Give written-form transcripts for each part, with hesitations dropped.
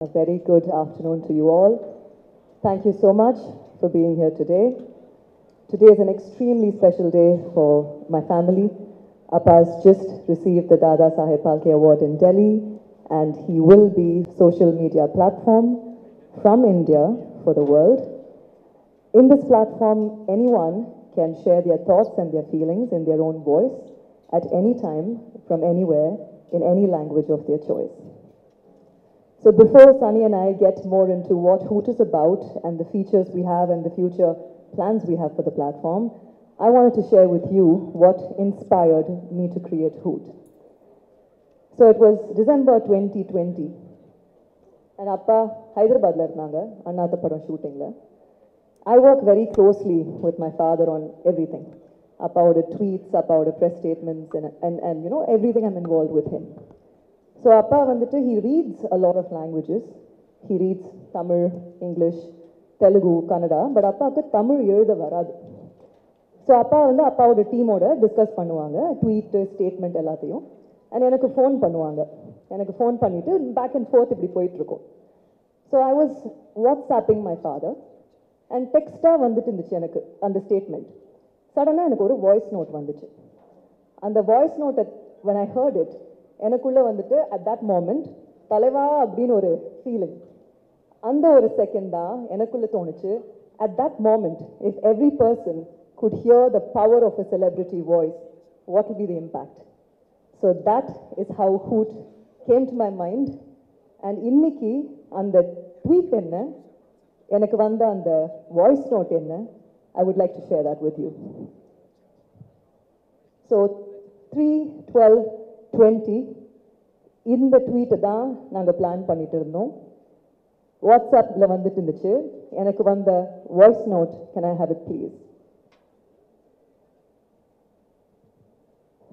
A very good afternoon to you all. Thank you so much for being here today. Today is an extremely special day for my family. Appa has just received the Dada Saheb Phalke Award in Delhi, and he will be social media platform from India for the world. In this platform, anyone can share their thoughts and their feelings in their own voice at any time, from anywhere, in any language of their choice. So before Sunny and I get more into what Hoot is about and the features we have and the future plans we have for the platform, I wanted to share with you what inspired me to create Hoot. So it was December 2020, and Appa Hyderabad la irundanga Annatha padam shooting la. I work very closely with my father on everything. Appa would tweets, Appa would press statements, and you know, everything I'm involved with him. So Appa vandittu, he reads a lot of languages. He reads Tamil, English, Telugu, Kannada, but Appa ku Tamil எழுத வராது. So Appa வந்து அப்பாவோட டீமோட discuss பண்ணுவாங்க, tweet statement எல்லாத்தையும், and எனக்கு phone பண்ணுவாங்க. எனக்கு ஃபோன் பண்ணிட்டு பேக் அண்ட் ஃபோர்த் இப்படி போயிட்டு இருக்கும். So I was WhatsApping my father and டெக்ஸ்டாக வந்துட்டு இருந்துச்சு எனக்கு அந்த ஸ்டேட்மெண்ட். சடனாக எனக்கு ஒரு வாய்ஸ் நோட் வந்துச்சு. அந்த வாய்ஸ் நோட்டை when I heard it, எனக்குள்ளே வந்துட்டு அட் தட் மோமெண்ட் தலைவா அப்படின்னு ஒரு ஃபீலிங். அந்த ஒரு செகண்ட் தான் எனக்குள்ளே தோணுச்சு, at that moment if every person could hear the power of a celebrity voice, what will be the impact? So that is how Hoot came to my mind. And இன்னைக்கு அந்த tweet என்ன, எனக்கு வந்த அந்த voice note என்ன, I would like to share that with you. So 3/12/20 இந்த ட்வீட்டை தான் நாங்கள் பிளான் பண்ணிட்டு இருந்தோம். வாட்ஸ்அப்பில் வந்துட்டு இருந்துச்சு. எனக்கு வந்த voice note, can I have it please?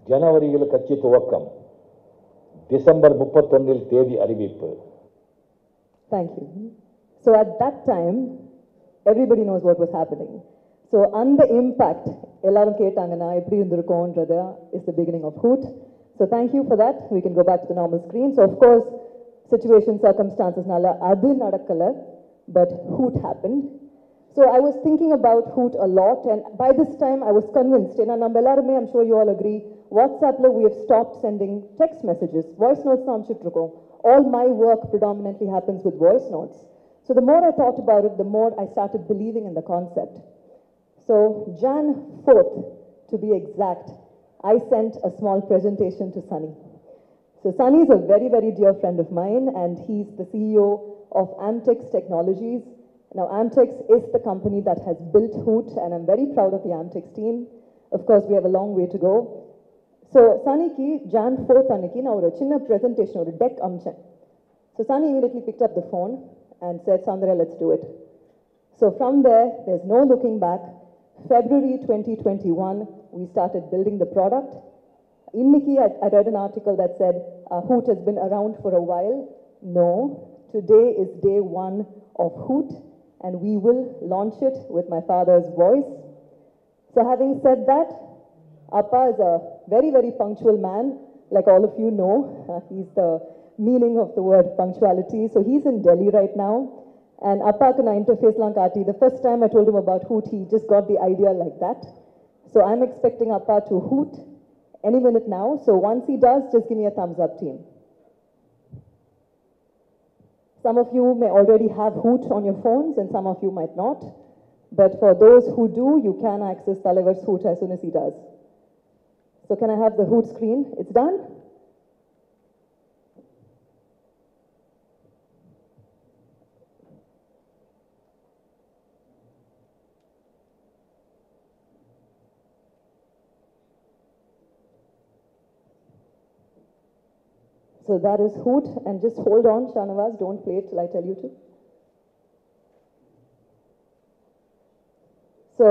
ஜனவரியில் கட்சி துவக்கம், டிசம்பர் 31 தேதி அறிவிப்பு. Thank you. So at that time, everybody knows what was happening. So அந்த impact எல்லாரும் கேட்டாங்கன்னா எப்படி இருந்திருக்கும்ன்றது is the beginning of Hoot. So thank you for that. We can go back to the normal screen. So of course, situation, circumstances nalla adu nadakala, but Hoot happened. So I was thinking about Hoot a lot, and by this time I was convinced, and I'm sure you all agree, WhatsApp we have stopped sending text messages. Voice notes amchitrukom. All my work predominantly happens with voice notes. So the more I thought about it, the more I started believing in the concept. So Jan 4th, to be exact, I sent a small presentation to Sunny. So Sunny is a very, very dear friend of mine, and he's the CEO of Amtex Technologies. Now, Amtex is the company that has built Hoot, and I'm very proud of the Amtex team. Of course, we have a long way to go. So, Sunny ki Jan 4th anniki na oru chinna presentation, oru deck amchen. So, Sunny immediately picked up the phone and said, Sandra, let's do it. So, from there, there's no looking back. February 2021, we started building the product. Inniki, I read an article that said, Hoot has been around for a while. No, today is day 1 of Hoot, and we will launch it with my father's voice. So having said that, Appa is a very, very punctual man, like all of you know. He's the meaning of the word punctuality. So he's in Delhi right now, and Appa kana interface lang kaati. The first time I told him about Hoot, he just got the idea like that. So I'm expecting Appa to Hoot any minute now. So once he does, just give me a thumbs up, team. Some of you may already have Hoot on your phones, and some of you might not. But for those who do, you can access Talavar's Hoot as soon as he does. So can I have the Hoot screen? It's done? So that is Hoot, and just hold on, Shanavaz, don't play it till I tell you to. So,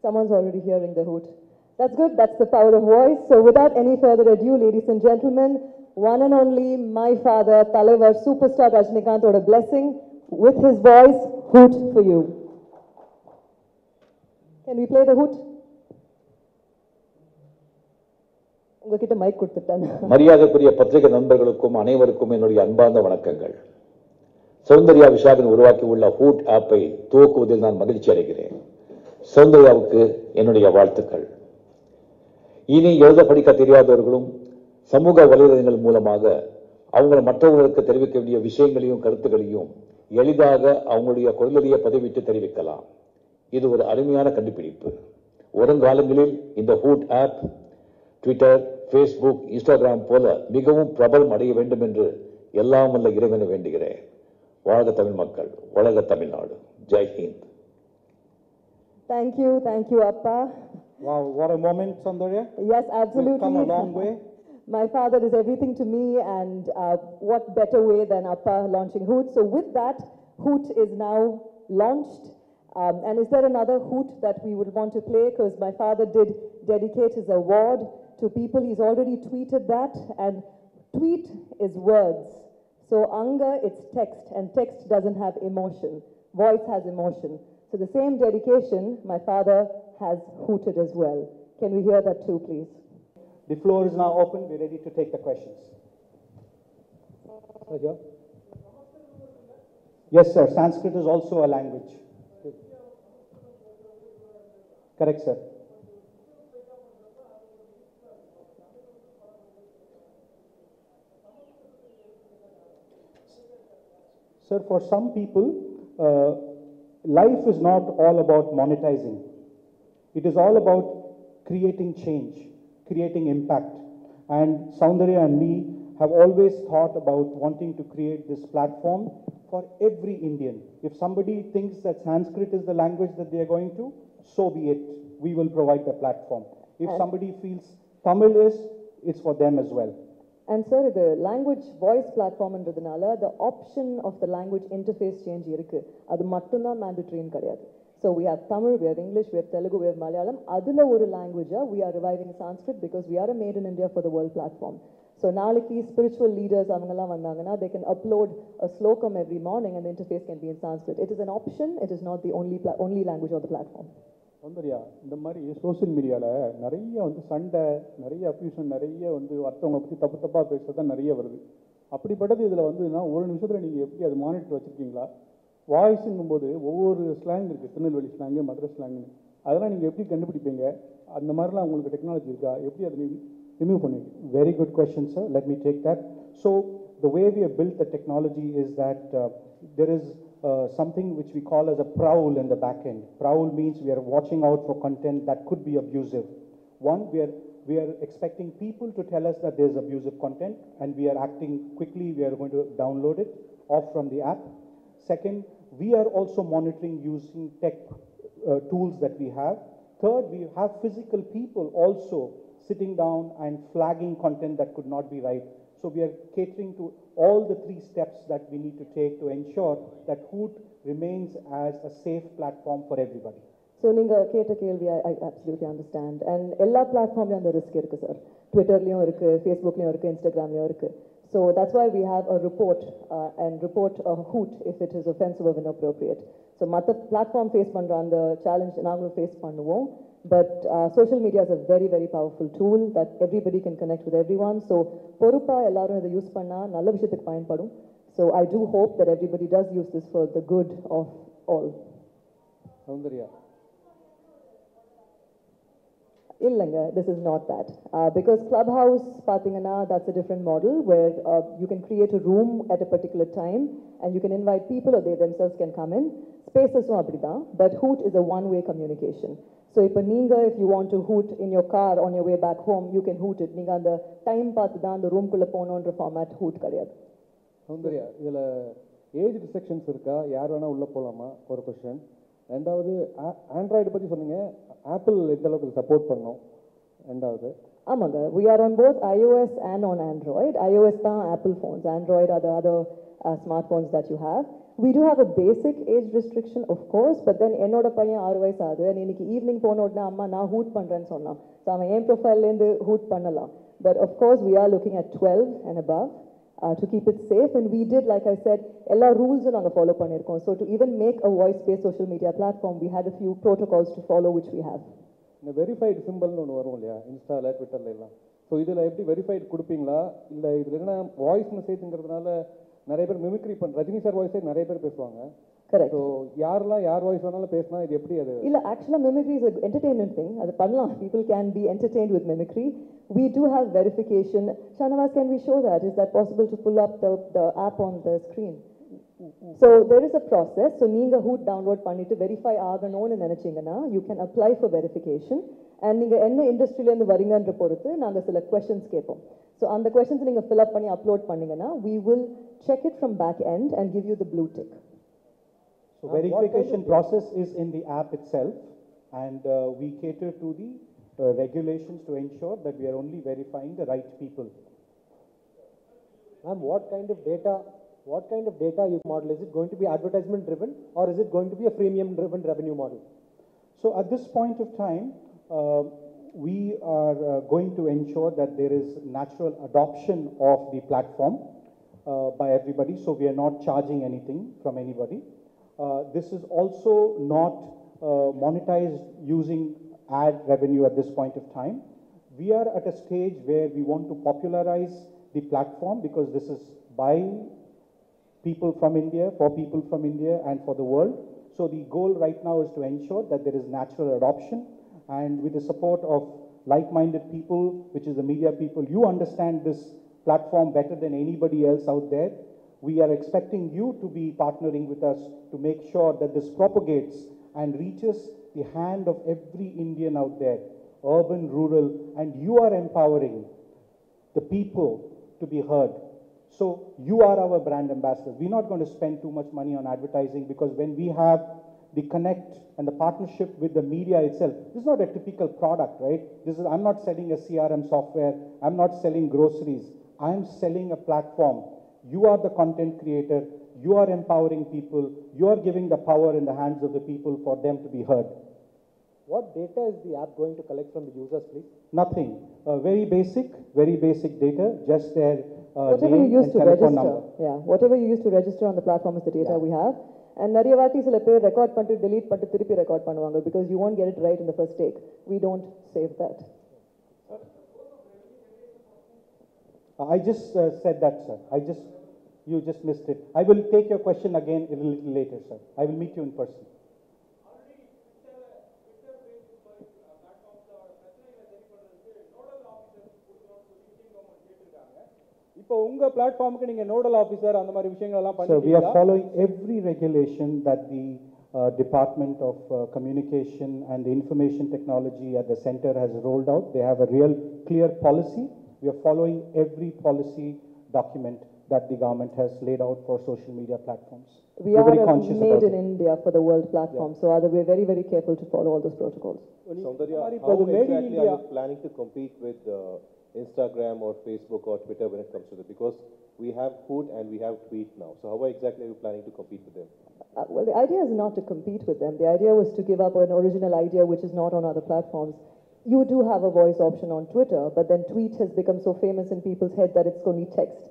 someone's already hearing the Hoot. That's good, that's the power of voice. So without any further ado, ladies and gentlemen, one and only my father, Talavar superstar Rajinikanth, or a blessing with his voice, Hoot for you. Can we play the Hoot? மரியாதைக்குரிய பத்திரிகை நண்பர்களுக்கும் அனைவருக்கும் என்னுடைய அன்பார்ந்த வணக்கங்கள். சௌந்தர்யா விஷாகன் உருவாக்கியுள்ள hood ஆப்பை துவக்குவதில் நான் மகிழ்ச்சி அடைகிறேன். சௌந்தர்யாவுக்கு என்னுடைய வாழ்த்துக்கள். இனி எழுத படிக்க தெரியாதவர்களும் சமூக வலைதளங்கள் மூலமாக அவங்க மற்றவர்களுக்கு தெரிவிக்க வேண்டிய விஷயங்களையும் கருத்துக்களையும் எளிதாக அவங்களுடைய குரலிலேயே பதிவிட்டு தெரிவிக்கலாம். இது ஒரு அருமையான கண்டுபிடிப்பு. வருங்காலங்களில் இந்த Hoot app Twitter, Facebook, Instagram போல மிகவும் பிரபலம் அடைய வேண்டும் என்று எல்லாம் வல்ல இறைவனை வேண்டுகிறேன். வாழ்க தமிழ் மக்கள், வளர்க Tamil Nadu. Jai Hind. Thank you, Appa. Wow, what a moment, Soundarya. Yes, absolutely. You've come a long way. My father is everything to me, and what better way than Appa launching Hoot. So with that, Hoot is now launched. And is there another Hoot that we would want to play? Because my father did dedicate his award to people. He's already tweeted that, and tweet is words. So Anga, it's text, and text doesn't have emotion. Voice has emotion. So the same dedication, my father has hooted as well. Can we hear that too, please? The floor is now open. We're ready to take the questions. Sir, yes, sir. Sanskrit is also a language. Correct, sir. Sir, for some people, life is not all about monetizing. It is all about creating change, creating impact. And Soundarya and me have always thought about wanting to create this platform for every Indian. If somebody thinks that Sanskrit is the language that they are going to, so be it. We will provide the platform. If somebody feels Tamil is, it's for them as well. And sir, the language voice platformன்றதுனால the option of the language interface change இருக்கு. அது மட்டும்தான் mandatory கிடையாது. So we have Tamil, we have English, we have Telugu, we have Malayalam. அதுல ஒரு language we are reviving Sanskrit because we are a Made in India for the World platform. So நாளைக்கு spiritual leaders அவங்கெல்லாம் வந்தாங்கன்னா they can upload a slokam every morning and the interface can be in Sanskrit. It is an option, it is not the only language on the platform. Soundarya, இந்த மாதிரி social மீடியாவில் நிறைய சண்டை, நிறைய அப்யூஷன், நிறைய அடுத்தவங்களை பற்றி தப்பாக பேசுறது தான் நிறைய வருது. அப்படிப்பட்டது இதில் ஒரு நிமிஷத்தில் நீங்கள் எப்படி அது மானிட்டர் வச்சுருக்கீங்களா? வாய்ஸுங்கும் போது ஒவ்வொரு ஸ்லாங் இருக்குது, திருநெல்வேலி ஸ்லாங்கு, மதுரை ஸ்லாங்கு, அதெல்லாம் நீங்கள் எப்படி கண்டுபிடிப்பீங்க? அந்த மாதிரிலாம் உங்களுக்கு டெக்னாலஜி இருக்கா? எப்படி அதை ரிமூவ் பண்ணுவீங்க? Very good question, sir. Let me take that. So the way we have built the technology is that there is something which we call as a prowl in the back end. Prowl means we are watching out for content that could be abusive. One, we are expecting people to tell us that there is abusive content, and we are acting quickly. We are going to download it off from the app. Second, we are also monitoring using tech tools that we have. Third, we have physical people also sitting down and flagging content that could not be right. So we are catering to all the three steps that we need to take to ensure that Hoot remains as a safe platform for everybody. So நீங்க கேட்ட கேள்வி I absolutely understand. And எல்லா பிளாட்ஃபார்ம்லயும் அந்த risk இருக்கு sir. ட்விட்டர்லயும் இருக்கு, ஃபேஸ்புக்லயும் இருக்கு, இன்ஸ்டாகிராம்லயும் இருக்கு. So that's why we have a report and report a Hoot if it is offensive or inappropriate. So மற்ற பிளாட்ஃபார்ம் ஃபேஸ் பண்ற அந்த சேலஞ்ச் நாங்களும் ஃபேஸ் பண்ணுவோம். But social media is a very, very powerful tool that everybody can connect with everyone. So பொறுப்பா எல்லாரும் இதை use பண்ணா நல்ல விஷயத்துக்கு பயன்படும். So I do hope that everybody does use this for the good of all. Soundarya, இல்லைங்க, this is not that. Because Clubhouse பார்த்தீங்கன்னா that's a different model where you can create a room at a particular time and you can invite people or they themselves can come in. Spaces-உம் அப்படிதான். But Hoot is a one-way communication. So இப்போ நீங்க if you want to hoot in your car on your way back home, you can hoot it. நீங்க அந்த time பார்த்து தான் அந்த ரூம்குள்ளே போகணுன்ற ஃபார்மேட் ஹூட் கிடையாது. சௌந்தர்யா, இதில் ஏஜ் ரிஸ்ட்ரிக்ஷன்ஸ் இருக்கா? யார் வேணால் உள்ளே போகலாமா? ஒரு கொஸ்டின். ரெண்டாவது, ஆண்ட்ராய்டு பற்றி சொன்னீங்க, ஆப்பிள் எந்த அளவுக்கு சப்போர்ட் பண்ணோம்? ரெண்டாவது ஆமாங்க, we are on both iOS and on Android. iOS தான் Apple phones, Android are the other smartphones that you have. We do have a basic age restriction, of course, but then என்னோட பையன் 6 வயசு ஆகுது. இன்னைக்கு evening போன உடனே அம்மா நான் ஹூட் பண்ணுறேன்னு சொன்னான். ஸோ அவன் என் ப்ரொஃபைல்லேருந்து ஹூட் பண்ணலாம். But of course, we are looking at 12 and above to keep it safe. And we did, like I said, எல்லா ரூல்ஸும் நாங்கள் ஃபாலோ பண்ணியிருக்கோம். So to even make a voice-based social media platform, we had a few protocols to follow, which we have. இந்த verified சிம்பிள்னு ஒன்று வரும் இல்லையா, இன்ஸ்டாவில், ட்விட்டரில் எல்லாம். ஸோ இதில் எப்படி வெரிஃபைடு கொடுப்பீங்களா? இல்லை இதில் என்ன வாய்ஸ் மெசேஜுங்கிறதுனால நிறைய பேர் மிமிக்ரி ரஜினி சார் வாய்ஸே நிறைய பேர் பேசுவாங்க. Correct. ஸோ யாரெல்லாம் யார் வாய்ஸ் வேணாலும் பேசினா இது எப்படி அது? இல்ல, actually mimicry is an entertainment thing. அது பண்ணலாம். People can be entertained with mimicry. We do have verification. Shanavas, can we show that? Is that possible to pull up the app on the screen? So there is a process. So நீங்க Hoot download பண்ணிட்டு verify ஆகணும்னு நினைச்சீங்கன்னா you can apply for verification. And நீங்க என்ன இண்டஸ்ட்ரியில இருந்து வரீங்கன்ற பொறுத்து நாங்க சில questions கேட்போம். So அந்த questions நீங்க fill up பண்ணி upload பண்ணீங்கன்னா we will check it from back end and give you the blue tick. So verification process is in the app itself, and we cater to the regulations to ensure that we are only verifying the right people. Ma'am, what kind of data you model? Is it going to be advertisement driven, or is it going to be a freemium driven revenue model? So at this point of time, we are going to ensure that there is natural adoption of the platform by everybody, so we are not charging anything from anybody. This is also not monetized using ad revenue at this point of time. We are at a stage where we want to popularize the platform because this is by people from India, for people from India and for the world. So the goal right now is to ensure that there is natural adoption, and with the support of like-minded people, which is the media people, you understand this platform better than anybody else out there. We are expecting you to be partnering with us to make sure that this propagates and reaches the hand of every Indian out there, urban, rural, and you are empowering the people to be heard. So you are our brand ambassadors. We're not going to spend too much money on advertising, because when we have the connect and the partnership with the media itself, this is not a typical product, right? I'm not selling a CRM software. I'm not selling groceries. I'm selling a platform. You are the content creator. You are empowering people. You are giving the power in the hands of the people for them to be heard. What data is the app going to collect from the users, please? Nothing. Very basic data, just their Whatever name you use and to telephone register. number. Yeah, whatever you use to register on the platform is the data we have. And நிறைய வாட்டி சில பேர் record பண்ணிட்டு delete பண்ணிட்டு திருப்பி record பண்ணுவாங்க because you won't get it right in the first take. We don't save that. I just said that, sir. You just missed it. I will take your question again a little later, sir. I will meet you in person. இப்போ உங்க பிளாட்ஃபார்முக்கு நீங்க nodal officer அந்த மாதிரி விஷயங்கள் எல்லாம் So we பண்ணிட்டீங்களா? are following every regulation that the Department of Communication and the Information Technology at the center has rolled out. They have a real clear policy. We are following every policy document that the government has laid out for social media platforms. We We're are very conscious made about in it. India for the world platform, so we're very, very careful to follow all those protocols. Saundarya, இப்போ how அது made in exactly India. are you planning to compete with Instagram or Facebook or Twitter when it comes to that? Because we have Hoot and we have Tweet now. So how exactly are you planning to compete with them? Well, the idea is not to compete with them. The idea was to give up an original idea which is not on other platforms. You do have a voice option on Twitter, but then Tweet has become so famous in people's head that it's only text.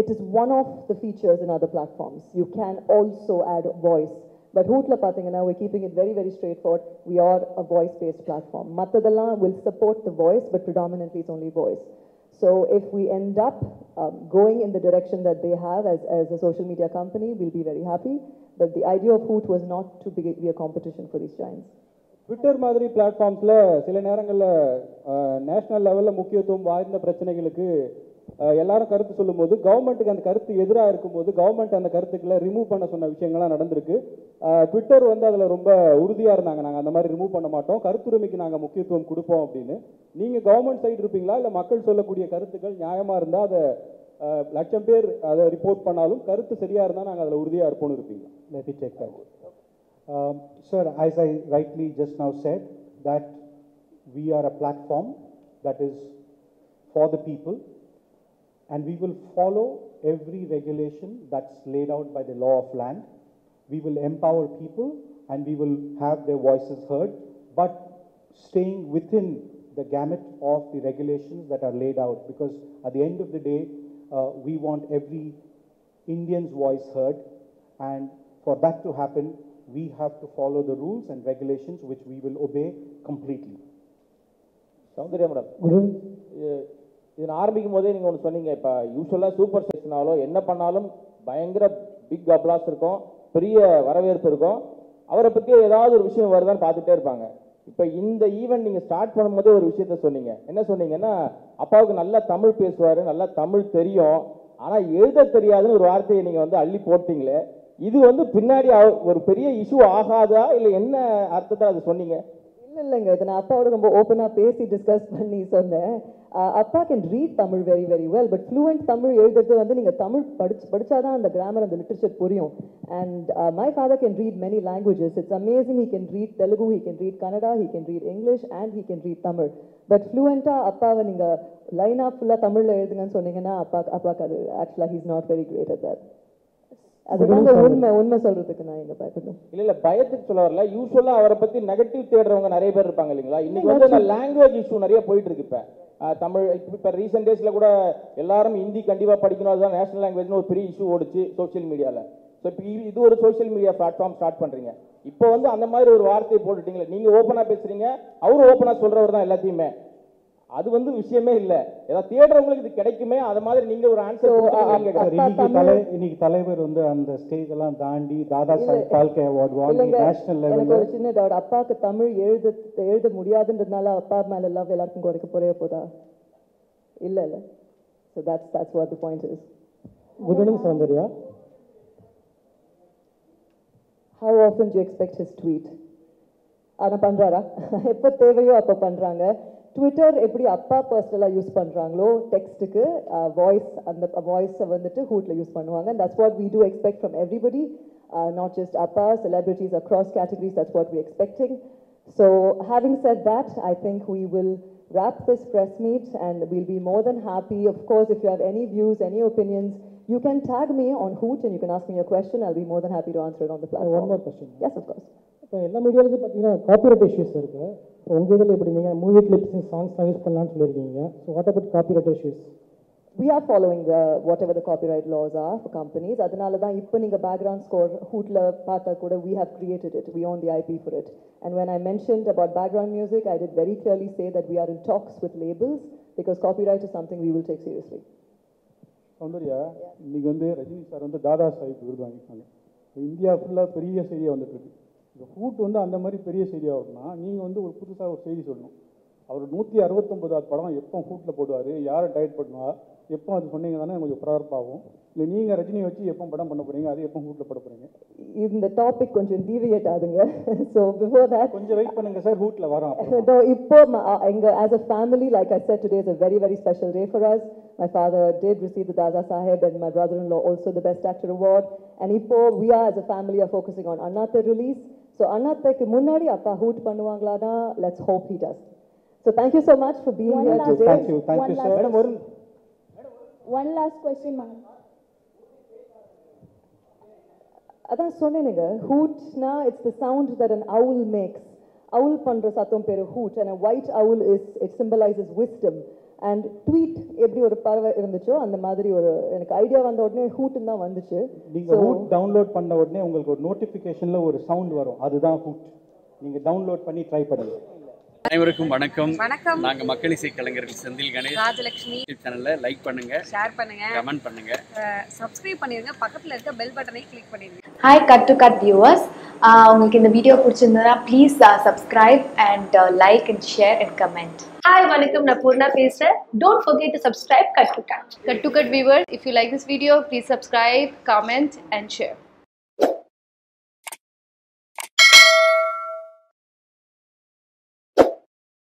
It is one of the features in other platforms. You can also add voice. But Hootla pathina, we're keeping it very, very straightforward. We are a voice-based platform. Mattadalla will support the voice, but predominantly it's only voice. So if we end up going in the direction that they have as a social media company, we'll be very happy. But the idea of Hoot was not to be a competition for these giants. Twitter மாதிரி பிளாட்ஃபார்ம்ஸ்ல சில நேரங்களில் national லெவலில் முக்கியத்துவம் வாய்ந்த பிரச்சனைகளுக்கு எல்லாரும் கருத்து சொல்லும்போது கவர்மெண்ட்டுக்கு அந்த கருத்து எதிராக இருக்கும்போது கவர்மெண்ட் அந்த கருத்துக்களை ரிமூவ் பண்ண சொன்ன விஷயங்கள்லாம் நடந்திருக்கு. ட்விட்டர் வந்து அதில் ரொம்ப உறுதியாக இருந்தாங்க, நாங்கள் அந்த மாதிரி ரிமூவ் பண்ண மாட்டோம், கருத்துரிமைக்கு நாங்கள் முக்கியத்துவம் கொடுப்போம் அப்படின்னு. நீங்கள் கவர்மெண்ட் சைடு இருப்பீங்களா, இல்லை மக்கள் சொல்லக்கூடிய கருத்துக்கள் நியாயமாக இருந்தால் அதை லட்சம் பேர் அதை ரிப்போர்ட் பண்ணாலும் கருத்து சரியாக இருந்தால் நாங்கள் அதில் உறுதியாக இருப்போம்னு இருப்பீங்களா? Let me take that. Sir, as I rightly just now said, that we are a platform that is for the people, and we will follow every regulation that's laid out by the law of land. We will empower people and we will have their voices heard, but staying within the gamut of the regulations that are laid out, because at the end of the day, we want every Indian's voice heard, and for that to happen, we have to follow the rules and regulations which we will obey completely. Soundarya madam, இதை ஆரம்பிக்கும் போதே நீங்கள் ஒன்று சொன்னீங்க, இப்போ யூஸ்வலாக super செக்ஷனாலோ என்ன பண்ணாலும் பயங்கர பிக் அப்ளாஸ் இருக்கும், பெரிய வரவேற்பு இருக்கும். அவரை பற்றி ஏதாவது ஒரு விஷயம் வருதான்னு பார்த்துட்டே இருப்பாங்க. இப்போ இந்த ஈவெண்ட் நீங்கள் ஸ்டார்ட் பண்ணும்போதே ஒரு விஷயத்த சொன்னீங்க. என்ன சொன்னீங்கன்னா, அப்பாவுக்கு நல்லா தமிழ் பேசுவார், நல்லா தமிழ் தெரியும், ஆனால் எழுத தெரியாதுன்னு ஒரு வார்த்தையை நீங்கள் வந்து அள்ளி போட்டீங்களே. இது வந்து பின்னாடி ஒரு பெரிய இஷ்யூ ஆகாதா, இல்லை என்ன அர்த்தத்தை அது சொன்னீங்க? இல்லைங்க, இதை நான் அப்பாவோட ரொம்ப ஓப்பனாக பேசி டிஸ்கஸ் பண்ணி சொன்னேன். அப்பா can read Tamil very very well, but fluent Tamil எழுதுறது வந்து நீங்கள் தமிழ் படிச்சாதான் அந்த கிராமர் அந்த லிட்ரேச்சர் புரியும். And my father can read many languages. It's amazing. He can read Telugu, he can read Kannada, he can read English and he can read Tamil. But ஃப்ளூவெண்ட்டாக அப்பாவை நீங்கள் லைனாக ஃபுல்லாக தமிழில் எழுதுங்கன்னு சொன்னீங்கன்னா அப்பாவுக்கு அது ஆக்சுவலாக he's not very great at that. அதுதான் உண்மை சொல்றதுக்கு நான் இங்க பயப்படணும். இல்ல பயத்துக்கு சொல்ல வரல. யூஸ்வலா அவரை பத்தி நெகட்டிவ் தேடுறவங்க நிறைய பேர் இருப்பாங்க இல்லைங்களா? இன்னைக்கு வந்து அந்த லாங்குவேஜ் இஷ்யூ நிறைய போயிட்டு இருக்கு. இப்ப தமிழ் இப்ப ரீசெண்ட் டேஸ்ல கூட எல்லாரும் ஹிந்தி கண்டிப்பா படிக்கணும், அதுதான் நேஷனல் லாங்குவேஜ்னு ஒரு பெரிய இஷ்யூ ஓடிச்சு சோசியல் மீடியால. ஸோ இப்போ இது ஒரு சோசியல் மீடியா பிளாட்ஃபார்ம் ஸ்டார்ட் பண்றீங்க. இப்போ வந்து அந்த மாதிரி ஒரு வார்த்தையை போட்டுட்டீங்களே, நீங்க ஓப்பனா பேசுறீங்க, அவரும் ஓப்பனா சொல்றவர் தான் எல்லாத்தையுமே. அது வந்து விஷயமே இல்ல. ஏதாவது தேடுறவங்களுக்கு இது கிடைக்குமே, அது மாதிரி நீங்க ஒரு ஆன்சர். இன்னைக்கு தலைவர் வந்து அந்த ஸ்டேஜ் எல்லாம் தாண்டி தாதா சாஹேப் பால்கே அவார்ட் வாங்கி நேஷனல் லெவல்ல. ஒரு சின்ன டவுட், அப்பாவுக்கு தமிழ் எழுத முடியாதுன்றதுனால அப்பா மேல எல்லாம் எல்லாருக்கும் குறைய போதா? இல்ல. So that's what the point is. Good evening, Soundarya. How often do you expect his tweet? ஆனா பண்றாரா? எப்ப தேவையோ அப்ப பண்றாங்க. ட்விட்டர் எப்படி அப்பா பர்சனலாக யூஸ் பண்ணுறாங்களோ டெக்ஸ்ட்டுக்கு அந்த வாய்ஸை வந்துட்டு ஹூட்டில் யூஸ் பண்ணுவாங்க. That's what we do expect from everybody, not just அப்பா, celebrities across categories. That's what we expecting. So having said that, I think we will wrap this press meet and we'll be more than happy. Of course, if you have any views, any opinions, you can tag me on Hoot and you can ask me a question. I'll be more than happy to answer it on the platform. One more question. Yes, of course. இப்போ எல்லா மீடியாவிலும் பார்த்தீங்கன்னா copyright issues இருக்குது. உங்கள் இதில் எப்படி நீங்கள் movie clips சாங்ஸ்லாம் use பண்ணலான்னு சொல்லியிருக்கீங்க. So what about copyright issues? We are following whatever the copyright laws are for companies. அதனால தான் இப்போ நீங்கள் பேக்ரவுண்ட் ஸ்கோர் ஹூட்ல பார்த்தா கூட we have created it. We own the IP for it. And when I mentioned about background music, I did very clearly say that we are in talks with labels because copyright is something we will take seriously. Soundarya, இன்னைக்கு வந்து Rajini sir வந்து தாதா சாஹிப் விருது வாங்கியிருக்காங்க. India ஃபுல்லாக பெரிய செய்தியாக வந்துட்டு இருக்கு. இந்த ஹூட் வந்து அந்த மாதிரி பெரிய செய்தியாக வரும்னா நீங்கள் வந்து ஒரு புதுசாக ஒரு செய்தி சொல்லணும். அவர் 169வது படம் எப்போ ஹூட்டில் போடுவார், யாரை டைரக்ட் பண்ணுவா, எப்போ அது சொன்னீங்க தானே கொஞ்சம் பரபரப்பாகும். இல்லை நீங்கள் ரஜினி வச்சு எப்போ படம் பண்ண போகிறீங்க, அது எப்போ ஹூட்டில் போட போகிறீங்க? இந்த டாபிக் கொஞ்சம் டீவியேட் ஆகுங்க. ஸோ பிஃபோர் தட் கொஞ்சம் வெயிட் பண்ணுங்க சார், ஹூட்டில் வரோம். இப்போ as a family, like I said, today is a very, very special day for us. My father did receive the Dada Saheb and my brother-in-law also the Best Actor Award. And இப்போ we are as a family are focusing on Annatha release. So Annathaக்கு முன்னாடி அப்பா hood பண்ணுவாங்களானா, let's hope he does. So thank you so much for being here today. Thank you sir. Madam, one last question, ma'am. அதான் சொன்னேனுங்க, ஹூட்னா it's the sound that an owl makes. owl பண்ற சத்தம் பேரு hoot. and a white owl it symbolizes wisdom. and tweet எப்படி ஒரு பறவை இருந்துச்சோ அந்த மாதிரி ஒரு எனக்கு ஐடியா வந்த உடனே ஹூட்னு தான் வந்துச்சு. நீங்க ஹூட் டவுன்லோட் பண்ண உடனே உங்களுக்கு ஒரு நோட்டிஃபிகேஷன்ல ஒரு சவுண்ட் வரும், அதுதான் ஹூட். நீங்க டவுன்லோட் பண்ணி ட்ரை பண்ணுங்க. அனைவருக்கும் வணக்கம். நாங்க மக்கள் இசை கலைஞர்கள் செந்தில் கணேஷ், ராஜலட்சுமி. சேனலை லைக் பண்ணுங்க, ஷேர் பண்ணுங்க, கமெண்ட் பண்ணுங்க, சப்ஸ்கிரைப் பண்ணிருங்க, பக்கத்துல இருக்க பெல் பட்டனை கிளிக் பண்ணிருங்க. Hi cut to cut viewers, உங்களுக்கு இந்த வீடியோ பிடிச்சிருந்தா please subscribe and like and share and comment. Hi வணக்கம், நான் பூர்ணா பேசுறேன். Don't forget to subscribe Cut to Cut. Cut to Cut viewers, if you like this video, please subscribe, comment and share.